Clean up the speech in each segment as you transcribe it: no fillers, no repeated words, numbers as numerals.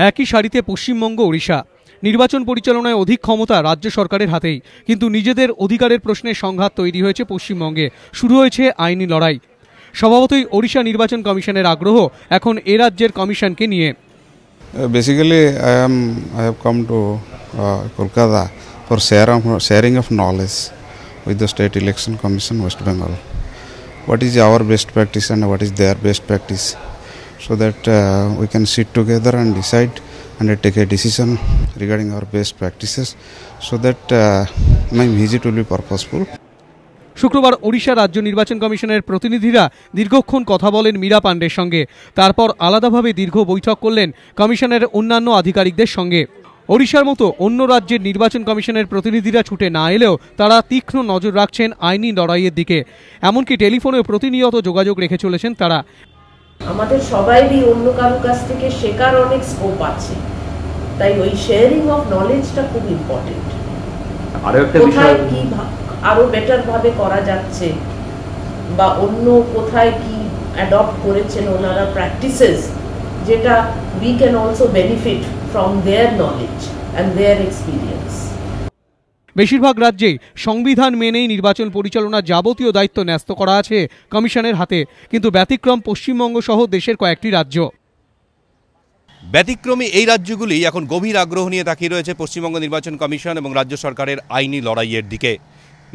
একই সারিতে পশ্চিমবঙ্গ, ওড়িশা। নির্বাচন পরিচালনায় অধিক ক্ষমতা রাজ্য সরকারের হাতেই, কিন্তু নিজেদের অধিকারের প্রশ্নে সংঘাত তৈরি হয়েছে পশ্চিমবঙ্গে। শুরু হয়েছে আইনি লড়াই। স্বভাবতই ওড়িশা নির্বাচন কমিশনের আগ্রহ এখন এ রাজ্যের কমিশনকে নিয়ে। Basically, I have come to Kolkata for sharing of knowledge with the State Election Commission, West Bengal. What is our best practice and what is their best practice, so that we can sit together and decide and take a decision regarding our best practices, so that my visit will be purposeful. শুক্রবার ওড়িশা রাজ্য নির্বাচন কমিশনের প্রতিনিধিরা দীর্ঘক্ষণ কথা বলেন মীরা পাণ্ডের সঙ্গে। তারপর আলাদাভাবে দীর্ঘ বৈঠক করলেন কমিশনের অন্যান্য আধিকারিকদের সঙ্গে। ওড়িশার মতো অন্য রাজ্যের নির্বাচন কমিশনের প্রতিনিধিরা ছুটে না এলেও তারা তীক্ষ্ণ নজর রাখছেন আইনি লড়াইয়ের দিকে। এমনকি টেলিফোনেও প্রতিনিয়ত যোগাযোগ রেখে চলেছেন তারা। আমাদের সবাইরই অন্য কারো কাছ থেকে শেখার অনেক স্কোপ আছে, তাই ওই শেয়ারিং অফ নলেজটা খুব ইম্পর্টেন্ট। আরো একটা বিষয়, কি আরো বেটার ভাবে করা যাচ্ছে বা অন্য কোথায় কি অ্যাডপ্ট করেছেন ওনারা প্র্যাকটিসেস, যেটা we can also benefit from their knowledge and their experience. বেশিরভাগ রাজ্যেই সংবিধান মেনেই নির্বাচন পরিচালনার যাবতীয় দায়িত্ব ন্যস্ত করা আছে কমিশনের হাতে, কিন্তু ব্যতিক্রম পশ্চিমবঙ্গ সহ দেশের কয়েকটি রাজ্য। ব্যতিক্রমী এই রাজ্যগুলি এখন গভীর আগ্রহ নিয়ে তাকিয়ে রয়েছে পশ্চিমবঙ্গ নির্বাচন কমিশন এবং রাজ্য সরকারের আইনি লড়াইয়ের দিকে।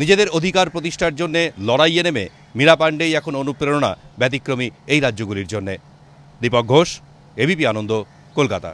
নিজেদের অধিকার প্রতিষ্ঠার জন্য লড়াইয়ে নেমে মীরা পাণ্ডেই এখন অনুপ্রেরণা ব্যতিক্রমী এই রাজ্যগুলির জন্য। দীপক ঘোষ, এবিপি আনন্দ, কলকাতা।